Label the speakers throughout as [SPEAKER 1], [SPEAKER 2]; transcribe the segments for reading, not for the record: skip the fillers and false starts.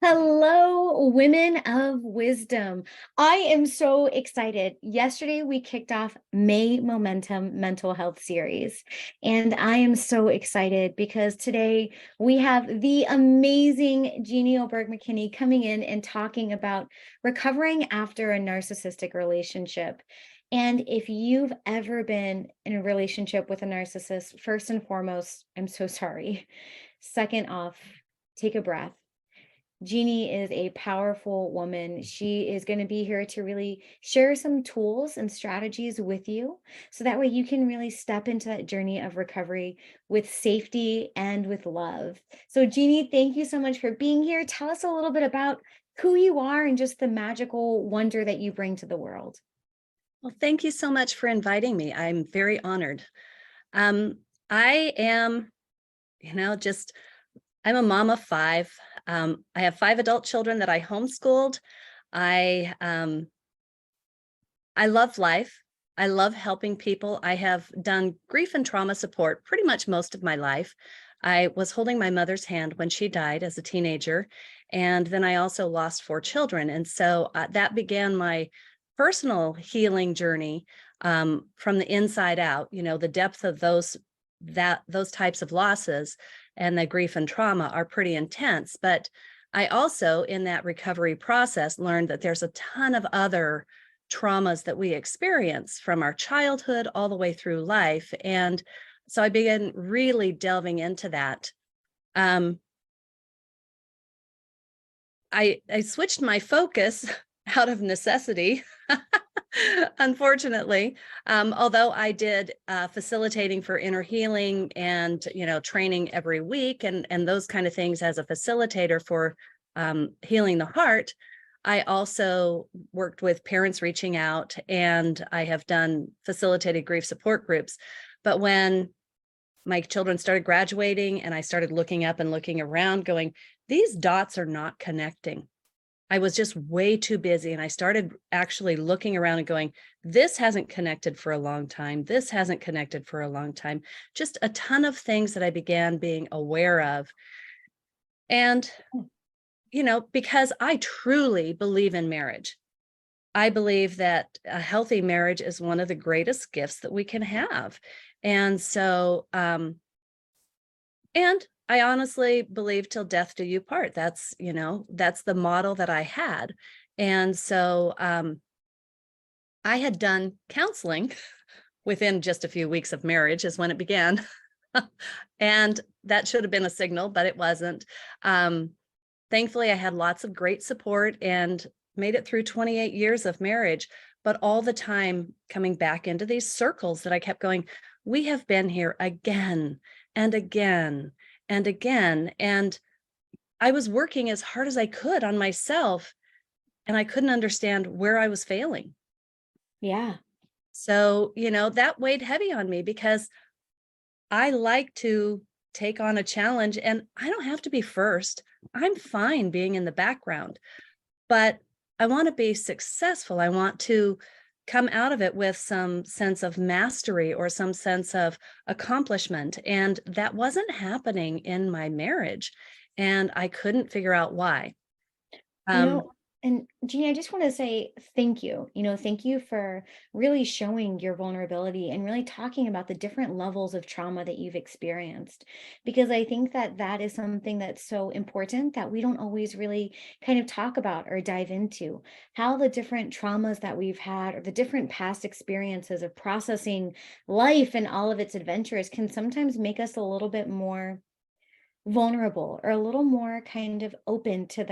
[SPEAKER 1] Hello, women of wisdom. I am so excited. Yesterday, we kicked off May Momentum Mental Health Series. And I am so excited because today we have the amazing Jeanie Oberg McKinney coming in and talking about recovering after a narcissistic relationship. And if you've ever been in a relationship with a narcissist, first and foremost, I'm so sorry. Second off, take a breath. Jeanie is a powerful woman. She is going to be here to really share some tools and strategies with you. So that way you can really step into that journey of recovery with safety and with love. So, Jeanie, thank you so much for being here. Tell us a little bit about who you are and just the magical wonder that you bring to the world.
[SPEAKER 2] Well, thank you so much for inviting me. I'm very honored. I am, just I'm a mom of five. I have five adult children that I homeschooled. I I love life. I love helping people. I have done grief and trauma support pretty much most of my life. I was holding my mother's hand when she died as a teenager, and then I also lost four children, and so that began my personal healing journey from the inside out. The depth of those types of losses and the grief and trauma are pretty intense. But I also, in that recovery process, learned that there's a ton of other traumas that we experience from our childhood all the way through life. And so I began really delving into that. Um, I switched my focus out of necessity, unfortunately. Although I did facilitating for inner healing and training every week and those kind of things as a facilitator for healing the heart. I also worked with parents reaching out, and I have done facilitated grief support groups. But when my children started graduating and I started looking up and looking around going, these dots are not connecting. I was just way too busy, and I started actually looking around and going, this hasn't connected for a long time. This hasn't connected for a long time. Just a ton of things that I began being aware of. And because I truly believe in marriage. I believe that a healthy marriage is one of the greatest gifts that we can have. And so, and I honestly believe till death do you part. That's the model that I had. And so, I had done counseling within just a few weeks of marriage is when it began. And that should have been a signal, but it wasn't. Thankfully, I had lots of great support and made it through 28 years of marriage, but all the time coming back into these circles that I kept going, we have been here again and again and again. And I was working as hard as I could on myself, and I couldn't understand where I was failing.
[SPEAKER 1] Yeah.
[SPEAKER 2] So, that weighed heavy on me because I like to take on a challenge, and I don't have to be first. I'm fine being in the background, but I want to be successful. I want to come out of it with some sense of mastery or some sense of accomplishment. And that wasn't happening in my marriage. And I couldn't figure out why.
[SPEAKER 1] You
[SPEAKER 2] Um,
[SPEAKER 1] know, and Jeannie, I just want to say thank you. Thank you for really showing your vulnerability and really talking about the different levels of trauma that you've experienced. Because I think that that is something that's so important that we don't always really kind of talk about or dive into how the different traumas that we've had or the different past experiences of processing life and all of its adventures can sometimes make us a little bit more vulnerable or a little more kind of open to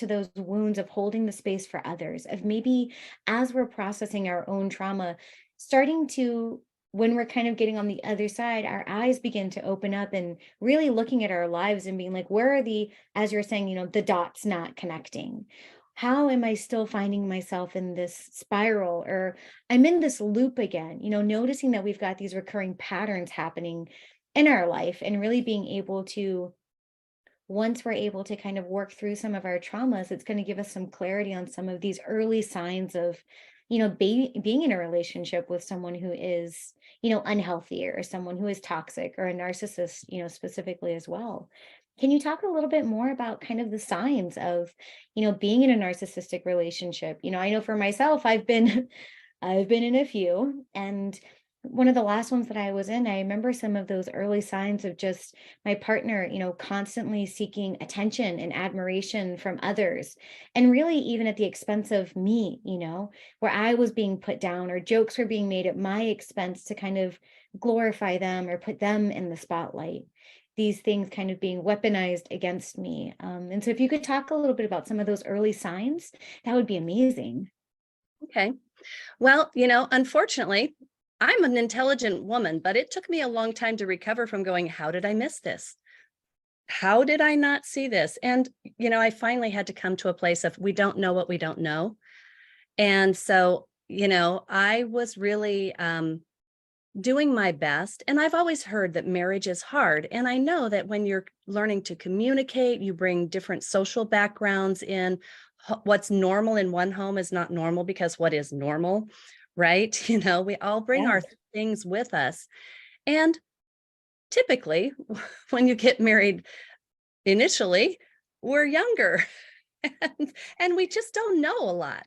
[SPEAKER 1] those wounds of holding the space for others, of maybe as we're processing our own trauma, starting to, when we're kind of getting on the other side, our eyes begin to open up and really looking at our lives and being like, where are the, as you're saying, the dots not connecting? How am I still finding myself in this spiral, or I'm in this loop again? Noticing that we've got these recurring patterns happening in our life, and really being able to, once we're able to kind of work through some of our traumas, it's going to give us some clarity on some of these early signs of, being in a relationship with someone who is, unhealthy, or someone who is toxic, or a narcissist, specifically as well. Can you talk a little bit more about kind of the signs of, being in a narcissistic relationship? I know for myself, I've been I've been in a few, and one of the last ones that I was in, I remember some of those early signs of just my partner, constantly seeking attention and admiration from others. And really even at the expense of me, where I was being put down or jokes were being made at my expense to kind of glorify them or put them in the spotlight. These things kind of being weaponized against me. And so if you could talk a little bit about some of those early signs, that would be amazing.
[SPEAKER 2] Okay. Well, unfortunately, I'm an intelligent woman, but it took me a long time to recover from going, how did I miss this? How did I not see this? And, I finally had to come to a place of we don't know what we don't know. And so, I was really doing my best. And I've always heard that marriage is hard. And I know that when you're learning to communicate, you bring different social backgrounds in. What's normal in one home is not normal because what is normal, right? We all bring our
[SPEAKER 1] Yes.
[SPEAKER 2] things with us. And typically, when you get married initially, we're younger and we just don't know a lot.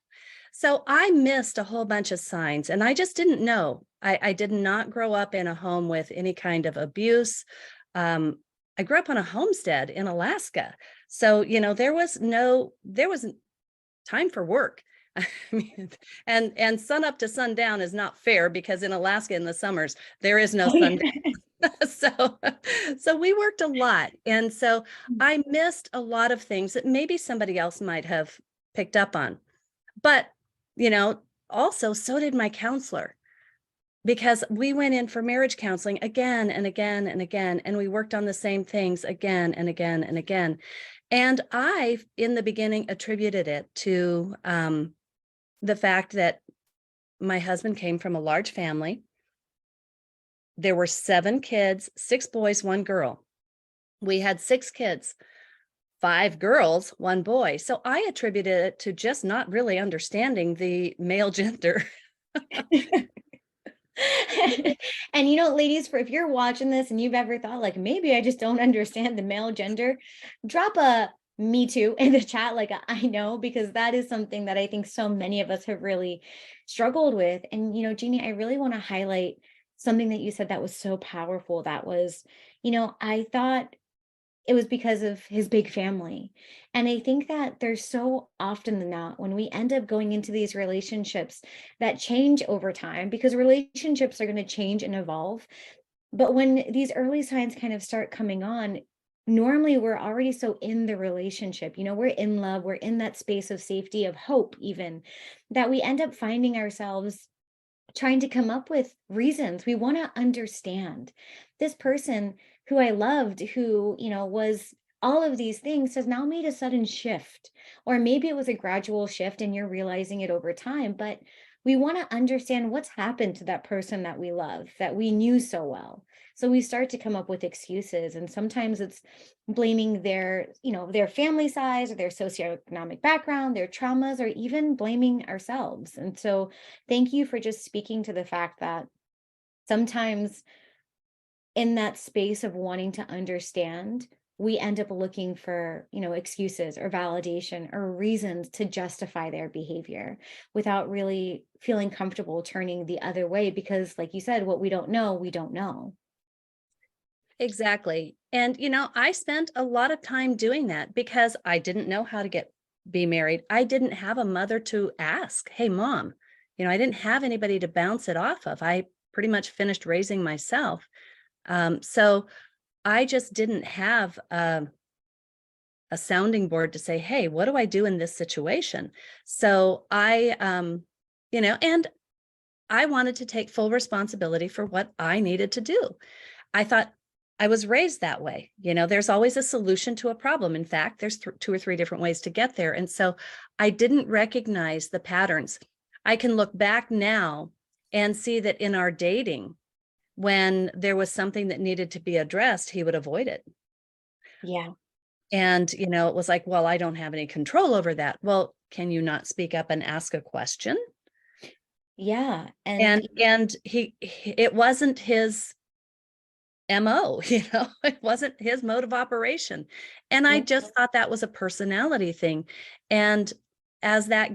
[SPEAKER 2] So I missed a whole bunch of signs and I just didn't know. I did not grow up in a home with any kind of abuse. I grew up on a homestead in Alaska. So, there was time for work. I mean, and sun up to sundown is not fair because in Alaska in the summers, there is no
[SPEAKER 1] Oh, yeah.
[SPEAKER 2] sun. So so we worked a lot, and so I missed a lot of things that maybe somebody else might have picked up on. But, you know, also so did my counselor because we went in for marriage counseling again and again and again, and we worked on the same things again and again and again. And I, in the beginning, attributed it to the fact that my husband came from a large family. There were 7 kids, 6 boys, 1 girl. We had 6 kids, 5 girls, 1 boy. So I attributed it to just not really understanding the male gender.
[SPEAKER 1] And ladies, for if you're watching this and you've ever thought like maybe I just don't understand the male gender, drop a me too in the chat like I know, because that is something that I think so many of us have really struggled with. And Jeannie, I really want to highlight something that you said that was so powerful. That was, I thought it was because of his big family. And I think that there's so often than not when we end up going into these relationships that change over time, because relationships are going to change and evolve. But when these early signs kind of start coming on, normally we're already so in the relationship, we're in love, we're in that space of safety, of hope, even that we end up finding ourselves trying to come up with reasons. We want to understand this person who I loved, who, was all of these things, has now made a sudden shift. Or maybe it was a gradual shift and you're realizing it over time, but we want to understand what's happened to that person that we love, that we knew so well. So we start to come up with excuses. And sometimes it's blaming their family size or their socioeconomic background, their traumas, or even blaming ourselves. And so thank you for just speaking to the fact that sometimes in that space of wanting to understand, we end up looking for, excuses or validation or reasons to justify their behavior without really feeling comfortable turning the other way. Because, like you said, what we don't know, we don't know.
[SPEAKER 2] Exactly. And, I spent a lot of time doing that because I didn't know how to be married. I didn't have a mother to ask, hey, mom, I didn't have anybody to bounce it off of. I pretty much finished raising myself. So I just didn't have a sounding board to say, hey, what do I do in this situation? So and I wanted to take full responsibility for what I needed to do. I thought I was raised that way. There's always a solution to a problem. In fact, there's 2 or 3 different ways to get there. And so I didn't recognize the patterns. I can look back now and see that in our dating, when there was something that needed to be addressed, he would avoid it.
[SPEAKER 1] Yeah.
[SPEAKER 2] And, it was like, well, I don't have any control over that. Well, can you not speak up and ask a question?
[SPEAKER 1] Yeah. And
[SPEAKER 2] And it wasn't his MO, it wasn't his mode of operation. And I
[SPEAKER 1] Yeah.
[SPEAKER 2] just thought that was a personality thing. And as that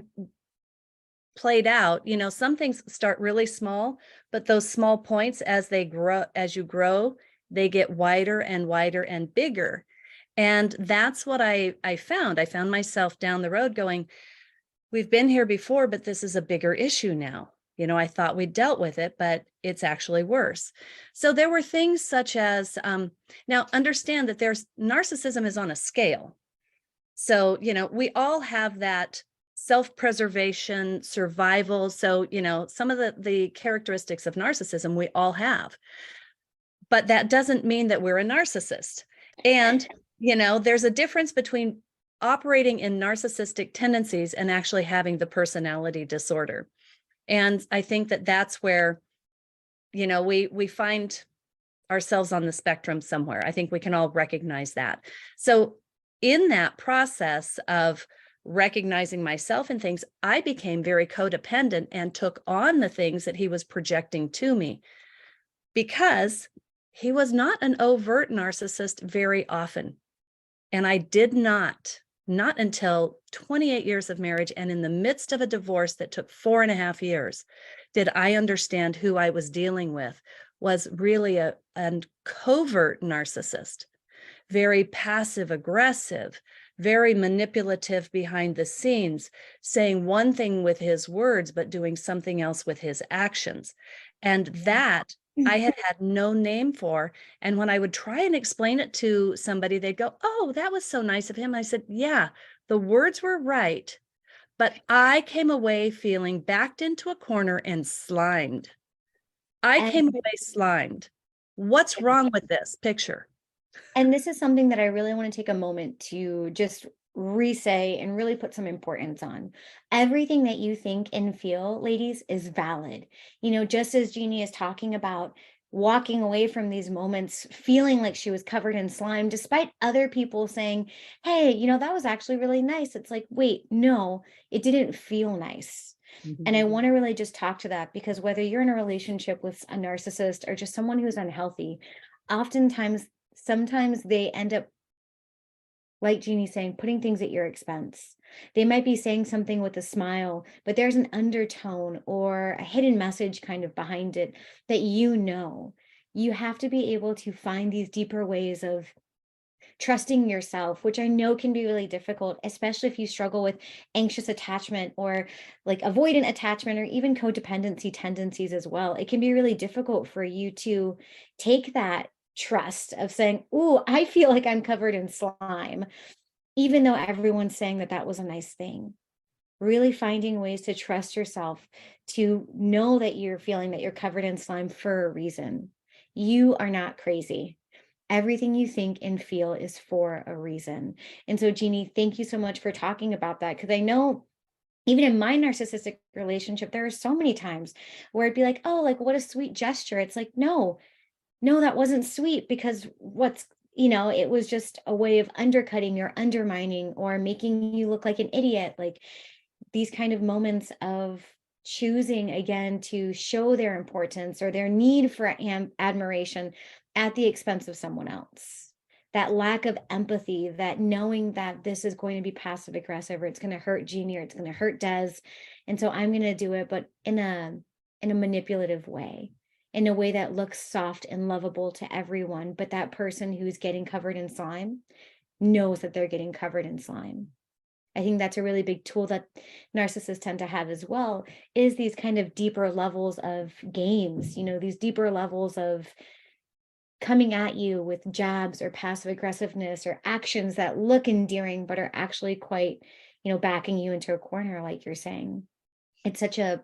[SPEAKER 2] played out, some things start really small, but those small points as you grow, they get wider and wider and bigger. And that's what I found. I found myself down the road going, we've been here before, but this is a bigger issue now. I thought we dealt with it, but it's actually worse. So there were things such as, now understand that there's narcissism is on a scale. So, we all have that self-preservation, survival. So, some of the characteristics of narcissism we all have, but that doesn't mean that we're a narcissist. And, there's a difference between operating in narcissistic tendencies and actually having the personality disorder. And I think that that's where, we find ourselves on the spectrum somewhere. I think we can all recognize that. So in that process of recognizing myself and things, I became very codependent and took on the things that he was projecting to me, because he was not an overt narcissist very often. And I did not until 28 years of marriage and in the midst of a divorce that took 4.5 years, did I understand who I was dealing with was really a covert narcissist, very passive aggressive, very manipulative behind the scenes, saying one thing with his words, but doing something else with his actions. And that I had no name for. And when I would try and explain it to somebody, they'd go, "Oh, that was so nice of him." I said, "Yeah, the words were right, but I came away feeling backed into a corner and slimed. I came
[SPEAKER 1] And
[SPEAKER 2] away slimed. What's wrong with this picture?"
[SPEAKER 1] And this is something that I really want to take a moment to just re-say and really put some importance on. Everything that you think and feel, ladies, is valid. Just as Jeannie is talking about walking away from these moments feeling like she was covered in slime, despite other people saying, hey, that was actually really nice. It's like, wait, no, it didn't feel nice. And I
[SPEAKER 2] Mhm.
[SPEAKER 1] want to really just talk to that, because whether you're in a relationship with a narcissist or just someone who's unhealthy, oftentimes sometimes they end up, like Jeannie saying, putting things at your expense. They might be saying something with a smile, but there's an undertone or a hidden message kind of behind it that you have to be able to find these deeper ways of trusting yourself, which I know can be really difficult, especially if you struggle with anxious attachment or like avoidant attachment or even codependency tendencies as well. It can be really difficult for you to take that trust of saying, "Ooh, I feel like I'm covered in slime," even though everyone's saying that that was a nice thing. Really finding ways to trust yourself, to know that you're feeling that you're covered in slime for a reason. You are not crazy. Everything you think and feel is for a reason. And so, Jeannie, thank you so much for talking about that. Because I know even in my narcissistic relationship, there are so many times where it'd be like, oh, like what a sweet gesture. It's like, no, no, that wasn't sweet, because it was just a way of undercutting or undermining or making you look like an idiot. Like these kind of moments of choosing again to show their importance or their need for admiration at the expense of someone else. That lack of empathy, that knowing that this is going to be passive aggressive, or it's going to hurt Jeannie, or it's going to hurt Des, and so I'm going to do it, but in a manipulative way, in a way that looks soft and lovable to everyone, but that person who's getting covered in slime knows that they're getting covered in slime. I think that's a really big tool that narcissists tend to have as well, is these kind of deeper levels of games, these deeper levels of coming at you with jabs or passive aggressiveness or actions that look endearing, but are actually quite, backing you into a corner, like you're saying. It's such a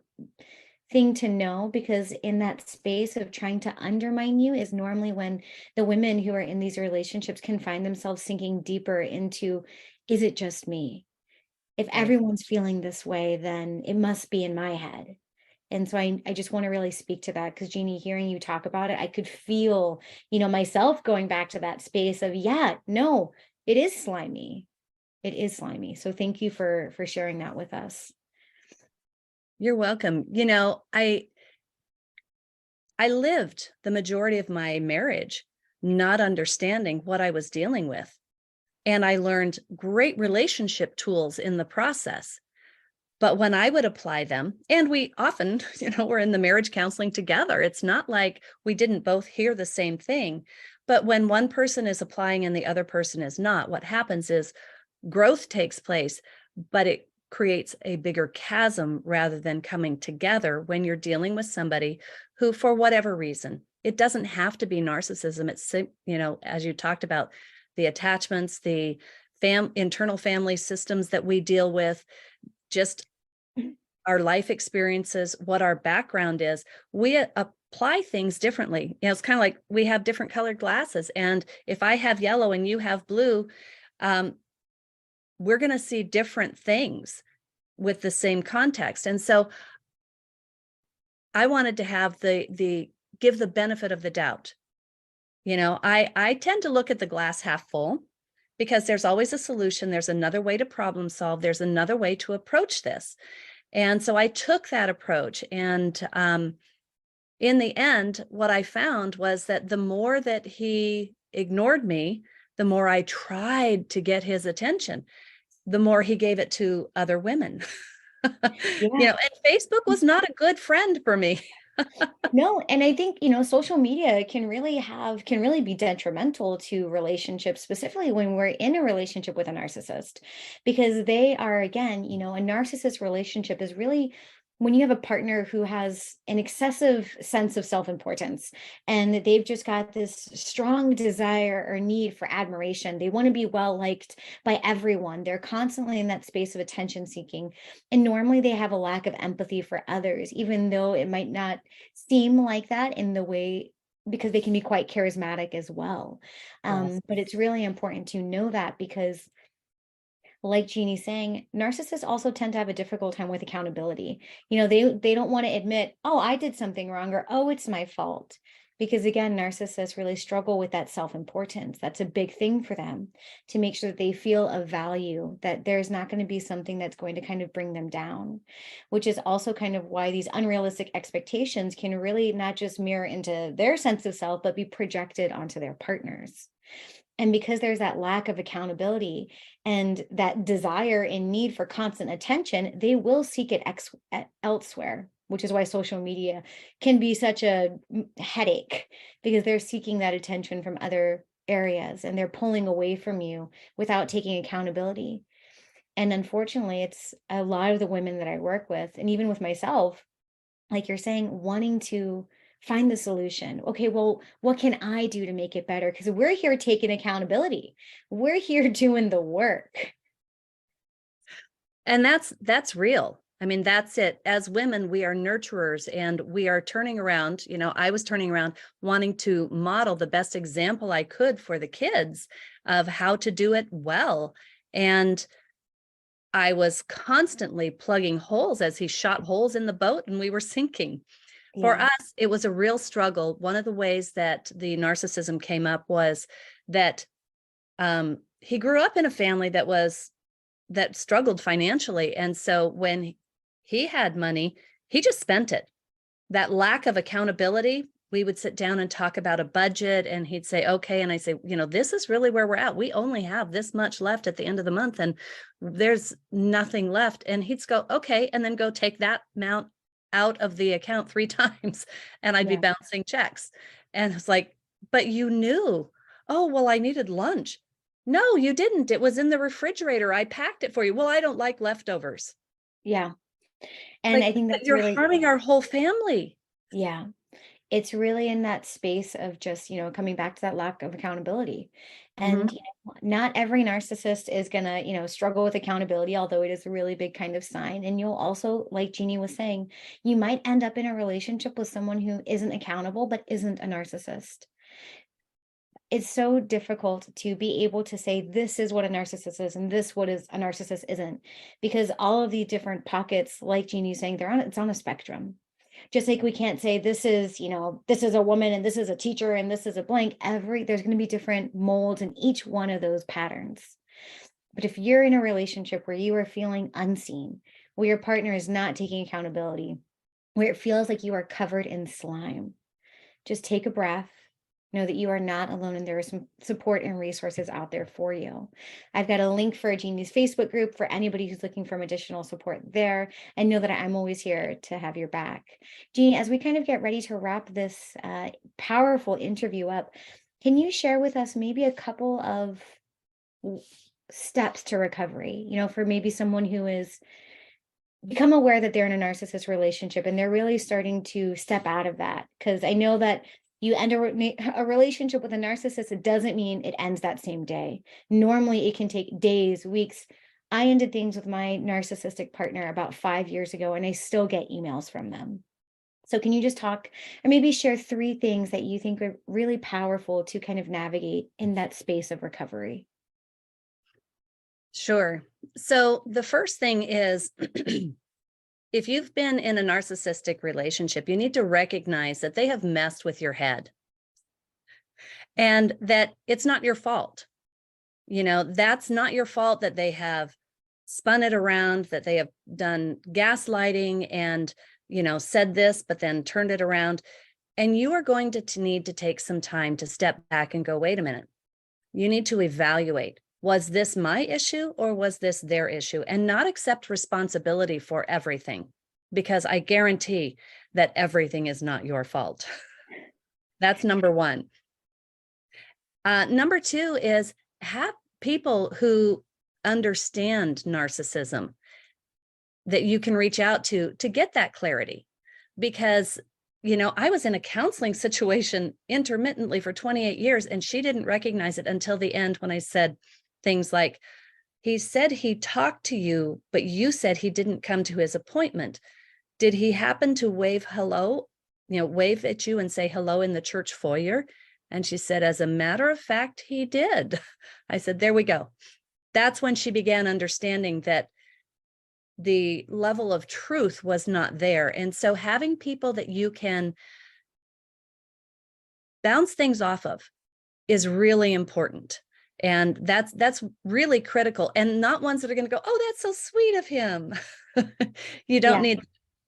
[SPEAKER 1] thing to know, because in that space of trying to undermine you is normally when the women who are in these relationships can find themselves sinking deeper into, is it just me? If
[SPEAKER 2] Right.
[SPEAKER 1] everyone's feeling this way, then it must be in my head. And so I just want to really speak to that, because Jeannie, hearing you talk about it, I could feel, myself going back to that space of, yeah, no, it is slimy. It is slimy. So thank you for sharing that with us.
[SPEAKER 2] You're welcome. I lived the majority of my marriage not understanding what I was dealing with. And I learned great relationship tools in the process. But when I would apply them, and we often, we're in the marriage counseling together, it's not like we didn't both hear the same thing. But when one person is applying and the other person is not, what happens is growth takes place, but it creates a bigger chasm rather than coming together when you're dealing with somebody who, for whatever reason, it doesn't have to be narcissism. It's, as you talked about, the attachments, the internal family systems that we deal with, just our life experiences, what our background is, we apply things differently. It's kind of like we have different colored glasses. And if I have yellow and you have blue, we're going to see different things with the same context. And so I wanted to have the give the benefit of the doubt. I tend to look at the glass half full because there's always a solution. There's another way to problem solve. There's another way to approach this. And so I took that approach. And in the end, what I found was that the more that he ignored me, the more I tried to get his attention, the more he gave it to other women.
[SPEAKER 1] Yeah.
[SPEAKER 2] And Facebook was not a good friend for me.
[SPEAKER 1] No, and I think, social media can really be detrimental to relationships, specifically when we're in a relationship with a narcissist, because they are, again, a narcissist relationship is really when you have a partner who has an excessive sense of self-importance and that they've just got this strong desire or need for admiration. They want to be well liked by everyone. They're constantly in that space of attention seeking. And normally they have a lack of empathy for others, even though it might not seem like that in the way, because they can be quite charismatic as well.
[SPEAKER 2] Yes.
[SPEAKER 1] But it's really important to know that because, like Jeannie's saying, narcissists also tend to have a difficult time with accountability. They don't want to admit, oh, I did something wrong, or oh, it's my fault. Because again, narcissists really struggle with that self-importance. That's a big thing for them, to make sure that they feel of value, that there's not going to be something that's going to kind of bring them down, which is also kind of why these unrealistic expectations can really not just mirror into their sense of self, but be projected onto their partners. And because there's that lack of accountability and that desire and need for constant attention, they will seek it elsewhere, which is why social media can be such a headache, because they're seeking that attention from other areas and they're pulling away from you without taking accountability. And unfortunately, it's a lot of the women that I work with, and even with myself, like you're saying, wanting to find the solution. Okay, well, what can I do to make it better? Because we're here taking accountability. We're here doing the work.
[SPEAKER 2] And that's real. I mean, that's it. As women, we are nurturers and we are turning around. I was turning around wanting to model the best example I could for the kids of how to do it well. And I was constantly plugging holes as he shot holes in the boat and we were sinking. For
[SPEAKER 1] Yeah.
[SPEAKER 2] us, it was a real struggle. One of the ways that the narcissism came up was that he grew up in a family that struggled financially. And so when he had money, he just spent it. That lack of accountability, we would sit down and talk about a budget and he'd say, okay. And I say, this is really where we're at. We only have this much left at the end of the month and there's nothing left. And he'd go, okay. And then go take that amount out of the account 3 times and I'd be
[SPEAKER 1] Yeah.
[SPEAKER 2] bouncing checks. And it's like, but you knew, oh, well, I needed lunch. No, you didn't. It was in the refrigerator. I packed it for you. Well, I don't like leftovers.
[SPEAKER 1] Yeah. And
[SPEAKER 2] Like,
[SPEAKER 1] I think
[SPEAKER 2] but
[SPEAKER 1] that's
[SPEAKER 2] you're
[SPEAKER 1] really,
[SPEAKER 2] harming our whole family.
[SPEAKER 1] yeah, it's really in that space of just, coming back to that lack of accountability.
[SPEAKER 2] Mhm.
[SPEAKER 1] And not every narcissist is gonna, struggle with accountability, although it is a really big kind of sign. And you'll also, like Jeannie was saying, you might end up in a relationship with someone who isn't accountable, but isn't a narcissist. It's so difficult to be able to say this is what a narcissist is and this what is a narcissist isn't, because all of these different pockets, like Jeannie's saying, it's on a spectrum. Just like we can't say this is, this is a woman and this is a teacher and this is a blank. There's going to be different molds in each one of those patterns. But if you're in a relationship where you are feeling unseen, where your partner is not taking accountability, where it feels like you are covered in slime, just take a breath, Know that you are not alone and there is some support and resources out there for you. I've got a link for Jeannie's Facebook group for anybody who's looking for additional support there. And know that I'm always here to have your back. Jeannie, as we kind of get ready to wrap this powerful interview up, can you share with us maybe a couple of w- steps to recovery, for maybe someone who is become aware that they're in a narcissist relationship and they're really starting to step out of that? Because I know that you end a relationship with a narcissist, it doesn't mean it ends that same day. Normally, it can take days, weeks. I ended things with my narcissistic partner about 5 years ago, and I still get emails from them. So, can you just talk or maybe share three things that you think are really powerful to kind of navigate in that space of recovery?
[SPEAKER 2] Sure. So the first thing is if you've been in a narcissistic relationship, you need to recognize that they have messed with your head and that it's not your fault. That's not your fault that they have spun it around, that they have done gaslighting and, said this, but then turned it around. And you are going to need to take some time to step back and go, wait a minute. You need to evaluate, was this my issue or was this their issue? And not accept responsibility for everything, because I guarantee that everything is not your fault. That's number one. Number two is have people who understand narcissism that you can reach out to get that clarity. Because, I was in a counseling situation intermittently for 28 years, and she didn't recognize it until the end when I said things like, he said he talked to you, but you said he didn't come to his appointment. Did he happen to wave hello, wave at you and say hello in the church foyer? And she said, as a matter of fact, he did. I said, there we go. That's when she began understanding that the level of truth was not there. And so having people that you can bounce things off of is really important. And that's really critical, and not ones that are going to go, oh, that's so sweet of him.
[SPEAKER 1] Yeah.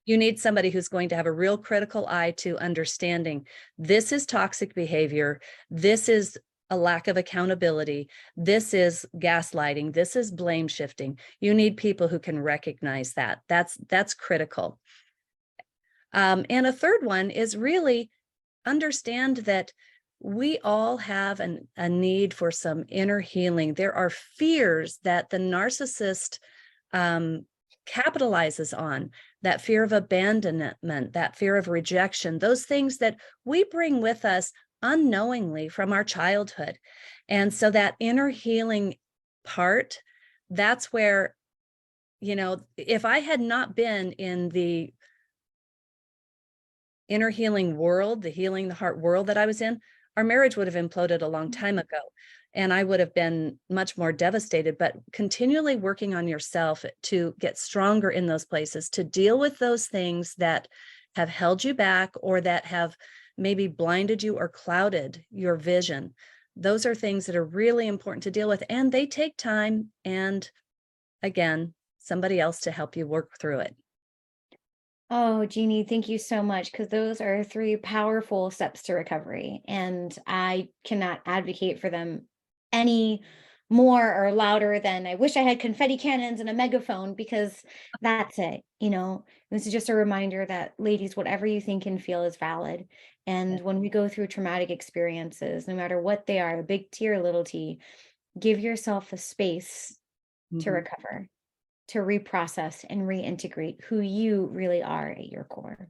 [SPEAKER 2] You need somebody who's going to have a real critical eye to understanding this is toxic behavior. This is a lack of accountability. This is gaslighting. This is blame shifting. You need people who can recognize that. That's critical. And a third one is really understand that we all have a need for some inner healing. There are fears that the narcissist capitalizes on, that fear of abandonment, that fear of rejection, those things that we bring with us unknowingly from our childhood. And so that inner healing part, that's where, if I had not been in the inner healing world, the healing the heart world that I was in, our marriage would have imploded a long time ago. And I would have been much more devastated. But continually working on yourself to get stronger in those places, to deal with those things that have held you back or that have maybe blinded you or clouded your vision. Those are things that are really important to deal with. And they take time and, again, somebody else to help you work through it.
[SPEAKER 1] Oh, Jeannie, thank you so much, because those are three powerful steps to recovery. And I cannot advocate for them any more or louder than I wish I had confetti cannons and a megaphone, because that's it. This is just a reminder that, ladies, whatever you think and feel is valid. And when we go through traumatic experiences, no matter what they are, big T or little t, give yourself the space to
[SPEAKER 2] Mhm.
[SPEAKER 1] recover, to reprocess and reintegrate who you really are at your core.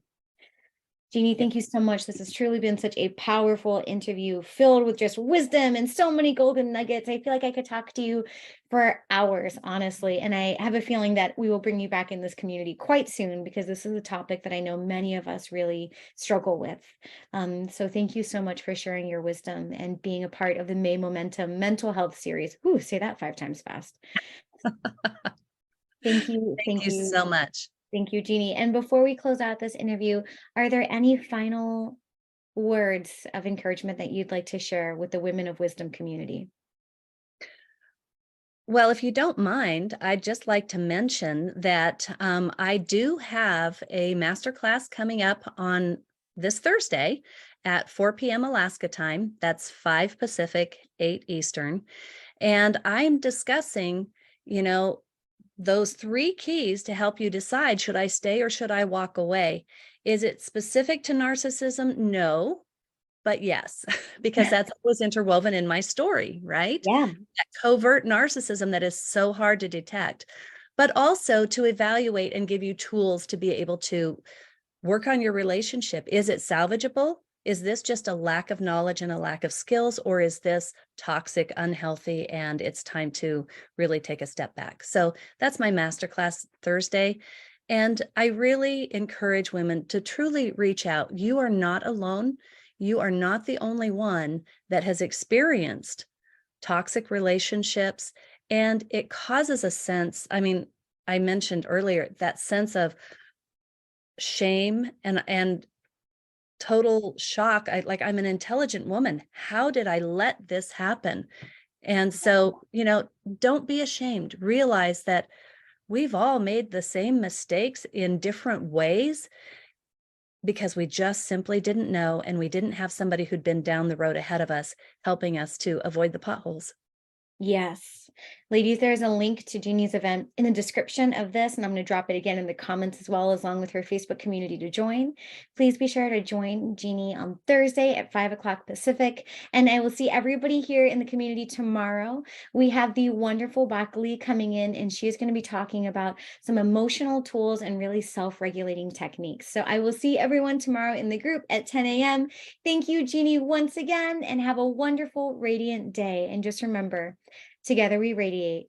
[SPEAKER 1] Jeannie,
[SPEAKER 2] Yeah.
[SPEAKER 1] thank you so much. This has truly been such a powerful interview filled with just wisdom and so many golden nuggets. I feel like I could talk to you for hours, honestly. And I have a feeling that we will bring you back in this community quite soon, because this is a topic that I know many of us really struggle with. So thank you so much for sharing your wisdom and being a part of the May Momentum Mental Health Series. Ooh, say that 5 times fast. Thank you.
[SPEAKER 2] Thank
[SPEAKER 1] Thank
[SPEAKER 2] you
[SPEAKER 1] you.
[SPEAKER 2] so much.
[SPEAKER 1] Thank you, Jeannie. And before we close out this interview, are there any final words of encouragement that you'd like to share with the Women of Wisdom community?
[SPEAKER 2] Well, if you don't mind, I'd just like to mention that I do have a masterclass coming up on this Thursday, at 4 p.m. Alaska time. That's 5 Pacific, 8 Eastern. And I'm discussing, you know, those three keys to help you decide, should I stay or should I walk away? Is it specific to narcissism? No, but yes, because that's what was interwoven in my story, right?
[SPEAKER 1] Yeah.
[SPEAKER 2] That covert narcissism that is so hard to detect, but also to evaluate and give you tools to be able to work on your relationship. Is it salvageable? Is this just a lack of knowledge and a lack of skills, or is this toxic, unhealthy, and it's time to really take a step back? So that's my masterclass Thursday. And I really encourage women to truly reach out. You are not alone. You are not the only one that has experienced toxic relationships. And it causes a sense, I mean, I mentioned earlier that sense of shame and total shock. I'm an intelligent woman. How did I let this happen? And so, don't be ashamed. Realize that we've all made the same mistakes in different ways because we just simply didn't know, and we didn't have somebody who'd been down the road ahead of us helping us to avoid the potholes.
[SPEAKER 1] Yes. Ladies, there's a link to Jeannie's event in the description of this, and I'm going to drop it again in the comments as well, along with her Facebook community to join. Please be sure to join Jeannie on Thursday at 5 o'clock Pacific, and I will see everybody here in the community tomorrow. We have the wonderful Bakali coming in, and she is going to be talking about some emotional tools and really self-regulating techniques. So I will see everyone tomorrow in the group at 10 a.m. Thank you, Jeannie, once again, and have a wonderful, radiant day. And just remember, together we radiate.